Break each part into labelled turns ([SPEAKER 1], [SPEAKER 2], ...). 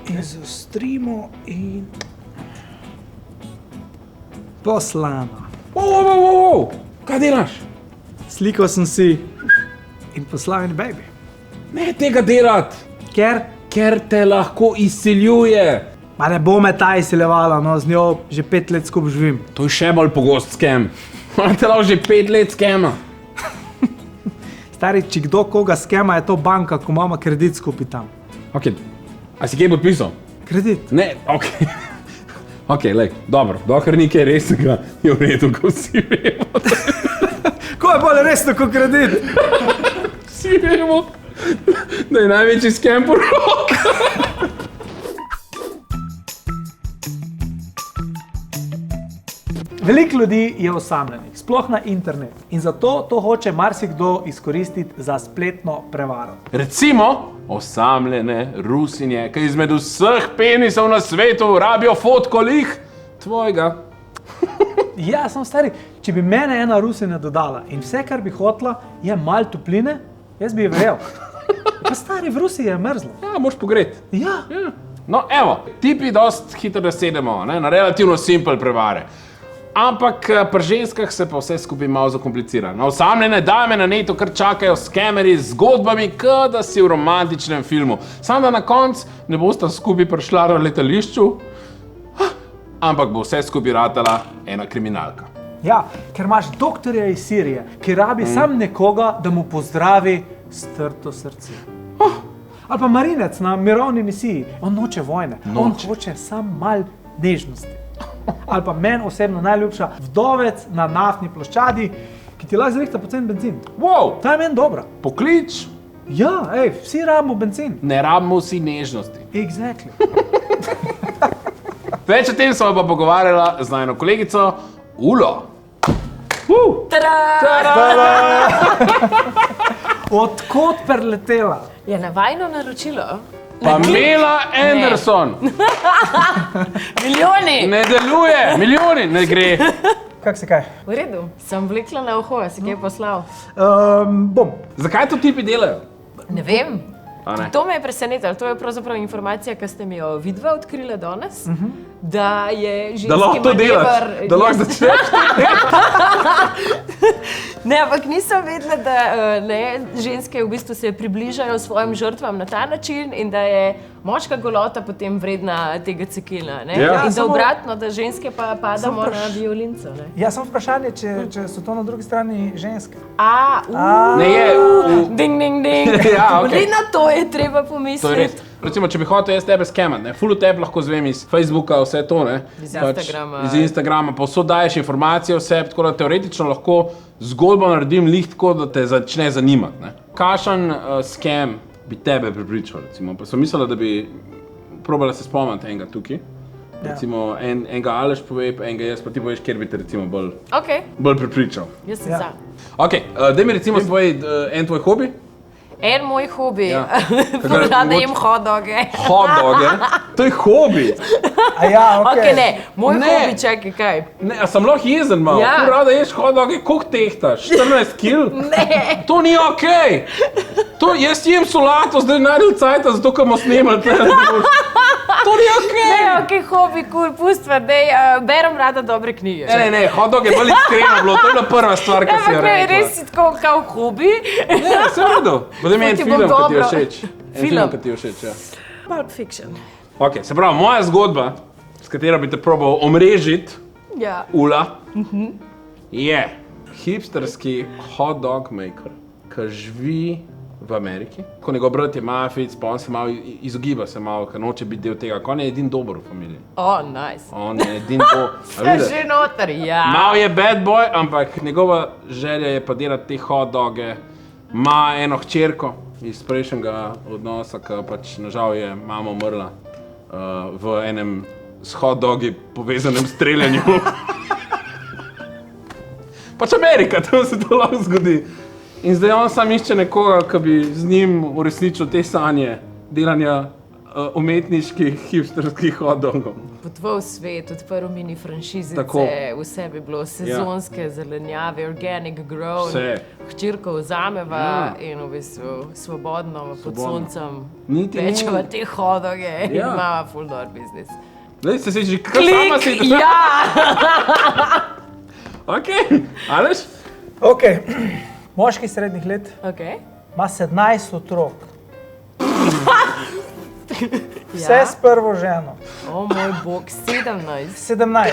[SPEAKER 1] In zostrimo in... Poslano.
[SPEAKER 2] Kaj delaš?
[SPEAKER 1] Slikal sem si in poslal in baby.
[SPEAKER 2] Ne tega delati, ker te lahko izsiljuje.
[SPEAKER 1] Ma ne bo me ta izsiljevala, no, z njo že 5 let skupaj živim.
[SPEAKER 2] To je še bolj pogost skem. Ona te lahko že 5 let skema.
[SPEAKER 1] Stari, če kdo koga skema, je to banka, ko imamo kredit skupaj tam.
[SPEAKER 2] Ok, a si kaj podpisal?
[SPEAKER 1] Kredit?
[SPEAKER 2] Ne, ok. Ok, lej, dobro, dokler ni kaj resnega, je v redu, ko vsi vemo.
[SPEAKER 1] Ko je bolj resno kot kredit?
[SPEAKER 2] Vsi vemo, da je največji skem porok.
[SPEAKER 1] Veliko ljudi je osamljenih, sploh na internet. In zato to hoče marsikdo izkoristiti za spletno prevaro.
[SPEAKER 2] Recimo, osamljene Rusinje, ki izmed vseh penisov na svetu rabijo fotko lih tvojega.
[SPEAKER 1] Ja, sem stari, če bi mene ena Rusinja dodala in vse, kar bi hotla, je malo topline, jaz bi je verjel. Pa stari, v Rusiji je mrzlo.
[SPEAKER 2] Ja, moraš pogreti.
[SPEAKER 1] Ja.
[SPEAKER 2] No, evo, tipi dost hitro nasedemo, ne, na relativno simpel prevare. Ampak pri ženskah se pa vse skupaj malo zakomplicira. Na osamljene dame na netu kar čakajo skemeri z zgodbami, da si v romantičnem filmu. Samo da na koncu ne bosta skupaj prišla na letališču, ampak bo vse skupaj ratala ena kriminalka.
[SPEAKER 1] Ja, ker imaš doktorja iz Sirije, ki rabi sam nekoga, da mu pozdravi strto srce. Ali pa marinec na mirovni misiji, on noče vojne, on hoče sam mal nežnosti. Ali pa meni osebno najljubša vdovec na naftni ploščadi, ki ti lahko zrihta pocen benzin.
[SPEAKER 2] Wow,
[SPEAKER 1] Ta je meni dobra.
[SPEAKER 2] poklič,
[SPEAKER 1] Ja, vsi rabimo benzin.
[SPEAKER 2] ne rabimo vsi nežnosti.
[SPEAKER 1] Exactly.
[SPEAKER 2] Več o tem smo pa pogovarjala z najino kolegico Ulo.
[SPEAKER 1] Odkot preletela?
[SPEAKER 3] Je na vajno naročilo?
[SPEAKER 2] Pamela Anderson.
[SPEAKER 3] Milijoni!
[SPEAKER 2] Ne deluje, milijoni, ne gre.
[SPEAKER 1] Kak se kaj?
[SPEAKER 3] V redu, sem vlekla na uho, si kaj poslal?
[SPEAKER 1] Bom.
[SPEAKER 2] Zakaj to tipi delajo?
[SPEAKER 3] Ne vem.
[SPEAKER 2] A ne?
[SPEAKER 3] To me je presenetilo. To je pravzaprav informacija, ki ste mi jo vidva odkrila danes, da je ženski
[SPEAKER 2] Da lahko to delaš, da lahko začneš.
[SPEAKER 3] Ne, ampak nisem vedela, da ženske v bistvu se približajo svojim žrtvam na ta način in da je moška golota potem vredna tega cekila. Ne?
[SPEAKER 2] Ja.
[SPEAKER 3] In da
[SPEAKER 1] Samo-
[SPEAKER 3] obratno, da ženske pa padamo
[SPEAKER 1] Samo
[SPEAKER 3] na violinco. Ne?
[SPEAKER 1] Ja, samo vprašanje, če so to na drugi strani ženske.
[SPEAKER 2] Ne je.
[SPEAKER 3] Ding, ding, ding.
[SPEAKER 2] Ja, ok.
[SPEAKER 3] Tudi na to je treba
[SPEAKER 2] To je res.
[SPEAKER 3] pomisliti.
[SPEAKER 2] Recimo, če bi hotel jaz tebe skemat, ne, ful tebe lahko zvem iz Facebooka, vse to, ne.
[SPEAKER 3] Iz Instagrama.
[SPEAKER 2] Iz Instagrama, povsod daješ informacije o sebi, tako da teoretično lahko zgodbo naredim lih tako, da te začne zanimati, ne. Kakšen skem bi tebe prepričal, recimo, pa sem mislila, da bi probala se spomniti enega tukaj. Recimo, enega Aleš pove, pa enega jaz, pa ti poveš, kjer bi te recimo bolj prepričal.
[SPEAKER 3] Jaz sem za.
[SPEAKER 2] Ok, daj mi recimo en tvoj hobi.
[SPEAKER 3] En moj hobi,
[SPEAKER 2] Ja.
[SPEAKER 3] da jem hot-doge.
[SPEAKER 2] Hot-doge. To je hobi.
[SPEAKER 1] A ja,
[SPEAKER 3] Ok, ne, moj
[SPEAKER 2] Ne.
[SPEAKER 3] hobi, čakaj, kaj?
[SPEAKER 2] Ne, a sem lahko jezen malo.
[SPEAKER 3] Ja.
[SPEAKER 2] Ful rada ješ hot-doge, koliko tehtaš? 14 kil?
[SPEAKER 3] Ne.
[SPEAKER 2] To ni okej. Jaz jem solato, zdaj naredil cajta, zato ker bomo snemali tle. To ni okej.
[SPEAKER 3] Ne, ok, hobi, kul, pustva, dej, berem rada dobre knjige.
[SPEAKER 2] Ne, hot-dog je bolj iskreno bilo, to je bila prva stvar, ki si jo
[SPEAKER 3] Ampak ne,
[SPEAKER 2] rekla.
[SPEAKER 3] res si tako kao hobi.
[SPEAKER 2] Ne, vse v redu. Potem je en
[SPEAKER 3] Ti
[SPEAKER 2] film,
[SPEAKER 3] bom
[SPEAKER 2] ki ti je
[SPEAKER 3] dobro.
[SPEAKER 2] všeč. En
[SPEAKER 3] Film.
[SPEAKER 2] film, ki ti je všeč, ja.
[SPEAKER 3] Pulp Fiction.
[SPEAKER 2] Ok, se pravi, moja zgodba, s katero bi te probal omrežiti,
[SPEAKER 3] Ja.
[SPEAKER 2] Ula, je hipsterski hot dog maker, ki živi v Ameriki. Ko njegov brat je mafic, pa on se malo izogiba se malo, ker noče biti del tega, ko on je edin dober v familiji.
[SPEAKER 3] Oh, nice.
[SPEAKER 2] On je edin dober.
[SPEAKER 3] Ste že noter, ja.
[SPEAKER 2] Mal je bad boy, ampak njegova želja je pa delati te hot doge. Ma eno hčerko iz prejšnjega odnosa, ki pač nažal je mama umrla v enem s hot dogi povezanem streljanju. Pač Amerika, tam se to lahko zgodi. In zdaj on sam išče nekoga, ki bi z njim uresničil te sanje delanja umetniških hipsterskih hot-dogov.
[SPEAKER 3] Potoval svet, odprl mini franšizice,
[SPEAKER 2] Tako.
[SPEAKER 3] vse bi bilo sezonske zelenjave, organic grown,
[SPEAKER 2] Vse.
[SPEAKER 3] hčerko vzameva in v bistvu svobodno pod soncem
[SPEAKER 2] Niti ni-
[SPEAKER 3] pečeva te hodoge in
[SPEAKER 2] Ja.
[SPEAKER 3] imava full door business.
[SPEAKER 2] Zdaj se že kar sama si...
[SPEAKER 3] Ja!
[SPEAKER 2] Ok, Aleš?
[SPEAKER 1] Ok, moški srednjih let
[SPEAKER 3] Okay.
[SPEAKER 1] ima 17 otrok. Vse
[SPEAKER 3] Ja.
[SPEAKER 1] s prvo ženo.
[SPEAKER 3] O moj bog, 17.
[SPEAKER 1] 17.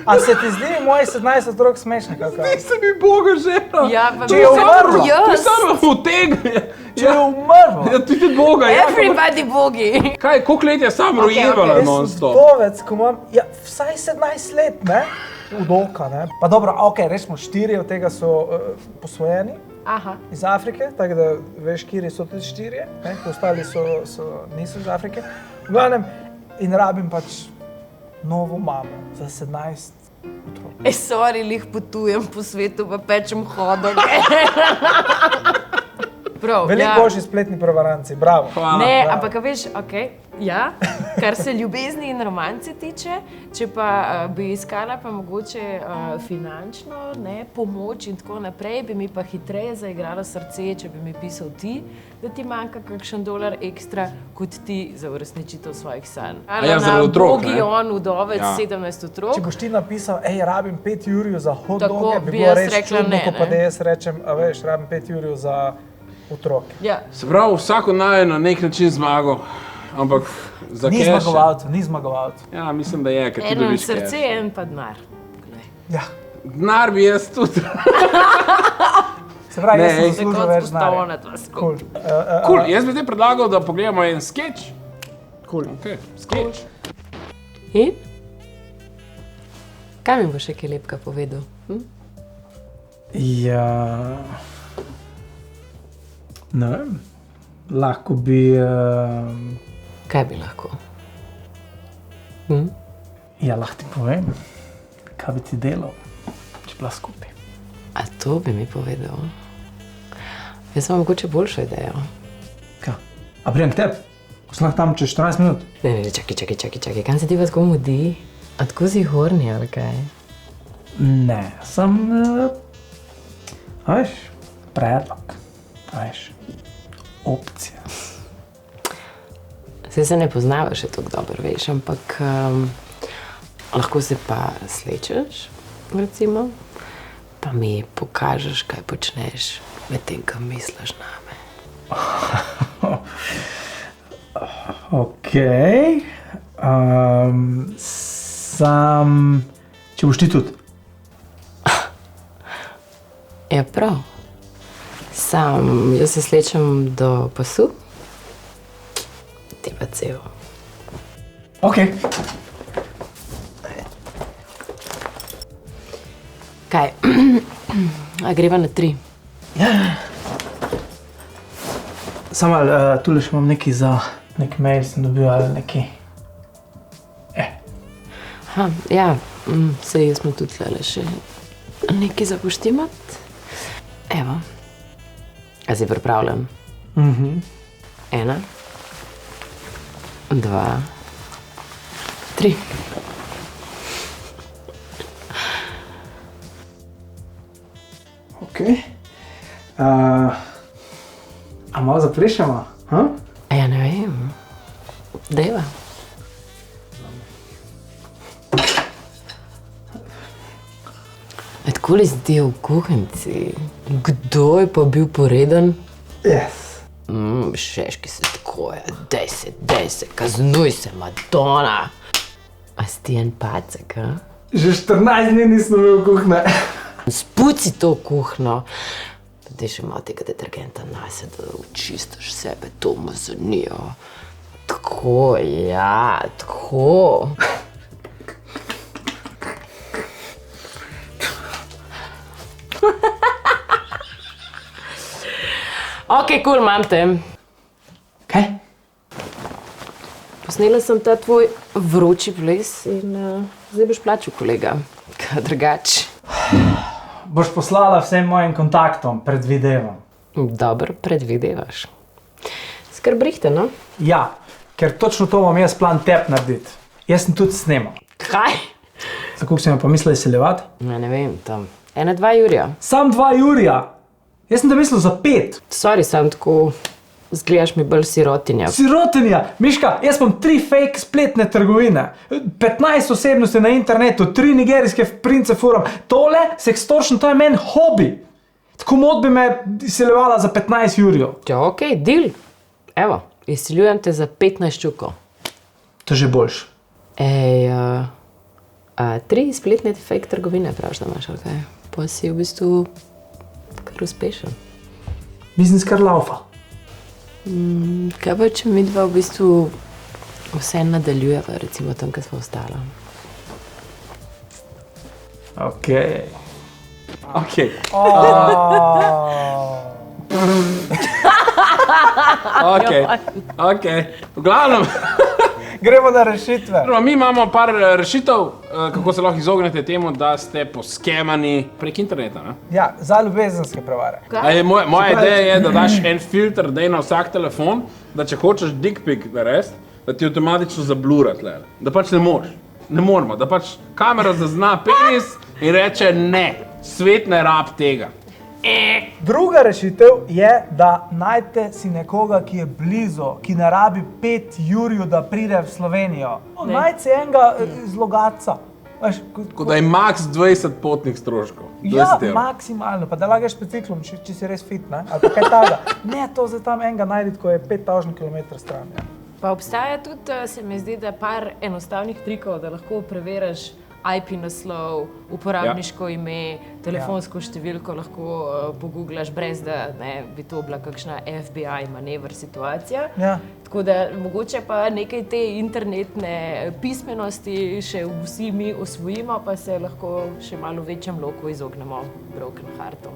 [SPEAKER 1] A se ti zdi moj 17 otrok smešno?
[SPEAKER 2] Se mi Boga žena.
[SPEAKER 3] Ja, pa
[SPEAKER 1] Če je umrlo.
[SPEAKER 2] Ti
[SPEAKER 3] Jaz,
[SPEAKER 2] samo utegne.
[SPEAKER 1] Če je umrlo.
[SPEAKER 2] Ja, ti že Boga, ja.
[SPEAKER 3] everybody bogi.
[SPEAKER 2] Kaj, koliko let je sam
[SPEAKER 3] Ok,
[SPEAKER 2] rojevala
[SPEAKER 3] ok.
[SPEAKER 2] non-stop?
[SPEAKER 1] Vdovec, ko imam, ja, vsaj 17 let, ne? Vdoka, ne? Pa dobro, ok, rečemo 4 od tega so posvojeni
[SPEAKER 3] Aha.
[SPEAKER 1] iz Afrike, tako da veš, kjer so tudi 4, ne? Ostali niso iz Afrike. V glavnem, in rabim pač novo mamo za 17 otrok.
[SPEAKER 3] Sorry, lih potujem po svetu, pa pečem hodoge. Prav,
[SPEAKER 1] Veliko boljši spletni prevaranci, bravo.
[SPEAKER 2] Hvala.
[SPEAKER 3] Ne,
[SPEAKER 1] Bravo.
[SPEAKER 3] ampak a veš, ja, kar se ljubezni in romance tiče, če pa bi iskala pa mogoče finančno pomoč in tako naprej, bi mi pa hitreje zaigralo srce, če bi mi pisal ti, da ti manjka kakšen dolar ekstra, kot ti za uresničitev svojih sanj.
[SPEAKER 2] ja, zaradi otrok, ne?
[SPEAKER 3] Bogi on, vdovec,
[SPEAKER 2] Ja.
[SPEAKER 3] 17 otrok.
[SPEAKER 1] Če boš ti napisal, rabim 5 jurjev za hot
[SPEAKER 3] Tako
[SPEAKER 1] doge,
[SPEAKER 3] bi
[SPEAKER 1] bi bilo
[SPEAKER 3] jaz
[SPEAKER 1] res
[SPEAKER 3] rekla
[SPEAKER 1] čudno,
[SPEAKER 3] ne,
[SPEAKER 1] ko pa
[SPEAKER 3] ne.
[SPEAKER 1] da jaz rečem, a veš, rabim 5 jurjev za otroke.
[SPEAKER 3] Ja.
[SPEAKER 2] Se pravi, vsako naj na nek način zmagal, ampak za
[SPEAKER 1] Ni
[SPEAKER 2] cash.
[SPEAKER 1] zmagovalcev, ni zmagovalcev.
[SPEAKER 2] Ja, mislim, da je, ker ti
[SPEAKER 3] En
[SPEAKER 2] dobiš
[SPEAKER 3] srce,
[SPEAKER 2] cash.
[SPEAKER 3] en pa denar. Glej.
[SPEAKER 1] Ja.
[SPEAKER 2] Denar bi jaz tudi.
[SPEAKER 1] Se pravi,
[SPEAKER 2] Ne,
[SPEAKER 1] jaz sem
[SPEAKER 2] ej.
[SPEAKER 1] zaslužil
[SPEAKER 3] Tako
[SPEAKER 1] več
[SPEAKER 3] spostava
[SPEAKER 1] denarja.
[SPEAKER 3] ona dva skupaj.
[SPEAKER 1] Cool.
[SPEAKER 2] Cool. Jaz bi ti predlagal, da pogledamo en sketch.
[SPEAKER 1] Cool.
[SPEAKER 2] Okay. Sketch.
[SPEAKER 3] In? Kaj mi bo še kaj lepka povedal?
[SPEAKER 1] Ja, ne vem, lahko bi,
[SPEAKER 3] Kaj bi lahko?
[SPEAKER 1] ja, lahko ti povem, kaj bi ti delal, če bila skupaj.
[SPEAKER 3] A to bi mi povedal? Jaz imam mogoče boljšo idejo.
[SPEAKER 1] Kaj? A prijem k tebi? Ko sem lahko tam čez 14 minut?
[SPEAKER 3] Ne, čakaj, kam se ti pa tako mudi? A tako si horni ali kaj?
[SPEAKER 1] Ne, sem, a veš, predlog, a veš, opcija.
[SPEAKER 3] Saj se ne poznava še tako dobro, veš, ampak lahko se pa slečeš, recimo, pa mi pokažeš, kaj počneš, medtem ko misliš name.
[SPEAKER 1] Okej, sam, če boš ti tudi.
[SPEAKER 3] Ja, prav. Sam, jaz se slečem do pasu, ti pa cel.
[SPEAKER 1] Okej.
[SPEAKER 3] Kaj? A greva na 3?
[SPEAKER 1] Samo tule še imam nekaj za nek mail, sem dobil ali nekaj.
[SPEAKER 3] Aha, ja, sej smo tudi tlele še nekaj za poštimat. Evo. A si pripravljen? 1, 2, 3.
[SPEAKER 1] Okej. A malo zaplešemo?
[SPEAKER 3] Ja, ne vem. Deva. Takole zdi v kuhinci. Kdo je pa bil poreden?
[SPEAKER 1] Yes.
[SPEAKER 3] Šeški se tako je. Dej se, kaznuj se, Madonna. A si ti en pacek, a?
[SPEAKER 1] Že 14 dni nisem bil v kuhne.
[SPEAKER 3] Spuci to kuhno. Da še malo tega detergenta nase, da očistiš sebe, to mazonijo. Tako, ja, tako. Ok, cool, imam te.
[SPEAKER 1] Kaj?
[SPEAKER 3] Posnela sem ta tvoj vroči ples in zdaj boš plačal, kolega. Kaj drugače?
[SPEAKER 1] Boš poslala vsem mojim kontaktom, predvidevam.
[SPEAKER 3] Dobro predvidevaš. Skrbrihte, no?
[SPEAKER 1] Ja, ker točno to bom jaz plan tep narediti. Jaz sem tudi snemal.
[SPEAKER 3] Kaj?
[SPEAKER 1] Za koliko sem pa mislil izseljevati?
[SPEAKER 3] Ne vem, tam 1-2 jurja.
[SPEAKER 1] Sam 2 jurja. Jaz sem da mislil za 5.
[SPEAKER 3] Sorry, sam tako zgledaš mi bolj sirotinja.
[SPEAKER 1] Sirotinja! Miška, jaz imam 3 fake spletne trgovine, 15 osebnosti na internetu, 3 nigerijske prince furam. Tole, sextortion, to je meni hobi. Tako mod bi me izseljevala za 15 jurjev.
[SPEAKER 3] Ja, okej, deal. Evo, izseljujem te za 15 čukov.
[SPEAKER 1] To je že boljš.
[SPEAKER 3] Ej, 3 spletne fake trgovine praviš, da imaš, ok? Pa si v bistvu kar uspešen.
[SPEAKER 1] Biznis kar laufa.
[SPEAKER 3] Kaj pa, če mi dva v bistvu vse nadaljujeva, recimo tam, kjer smo ostala?
[SPEAKER 1] Okej.
[SPEAKER 2] Okay. Ok. V glavnem,
[SPEAKER 1] Gremo na rešitve.
[SPEAKER 2] mi imamo par rešitev, kako se lahko izognete temu, da ste poskemani prek interneta. Ne?
[SPEAKER 1] Ja, za ljubezenske prevare.
[SPEAKER 2] Moja ideja je, da daš en filter, daj na vsak telefon, da če hočeš dick pic narediti, da ti avtomatično zablura tle. Da pač ne moreš. Ne moramo, da pač kamera zazna penis in reče ne, svet ne rab tega.
[SPEAKER 1] Druga rešitev je, da najte si nekoga, ki je blizu, ki ne rabi 5 jurjev, da pride v Slovenijo. Najti si enega iz Logatca.
[SPEAKER 2] Tako da je max 20 potnih stroškov.
[SPEAKER 1] Ja, maksimalno, pa da lagaš po ciklom, če si res fit, ne? Ali pa kaj takega. Ne, to zdaj tam enega najdi, ko je 5000 km stran. Ja.
[SPEAKER 3] Pa obstaja tudi, se mi zdi, da par enostavnih trikov, da lahko preveriš IP naslov, uporabniško ime, telefonsko številko lahko pogooglaš, brez da ne, bi to bila kakšna FBI manever situacija.
[SPEAKER 1] Ja.
[SPEAKER 3] Tako da mogoče pa nekaj te internetne pismenosti še vsi mi osvojimo, pa se lahko še malo večjem loku izognemo broken heartom.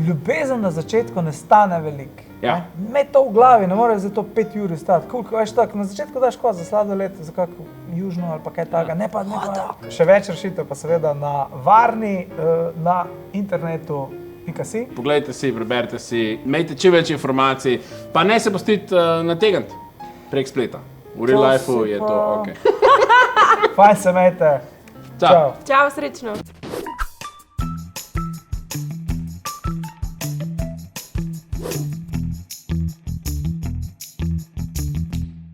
[SPEAKER 1] Ljubezen na začetku ne stane veliko.
[SPEAKER 2] Ja.
[SPEAKER 1] Imej to v glavi, ne moreš za to 5 jurjev stati. Koliko veš tako, na začetku daš kot za sladoled, za kako južno ali pa kaj takega. Ne pa. Še več rešitev pa seveda na varni, na internetu.si.
[SPEAKER 2] Poglejte si, preberite si, imejte čim več informacij, pa ne se pustiti nategniti prek spleta. V real lifeu je to ok.
[SPEAKER 1] Fajn se imejte.
[SPEAKER 2] Čau.
[SPEAKER 3] Čau, srečno!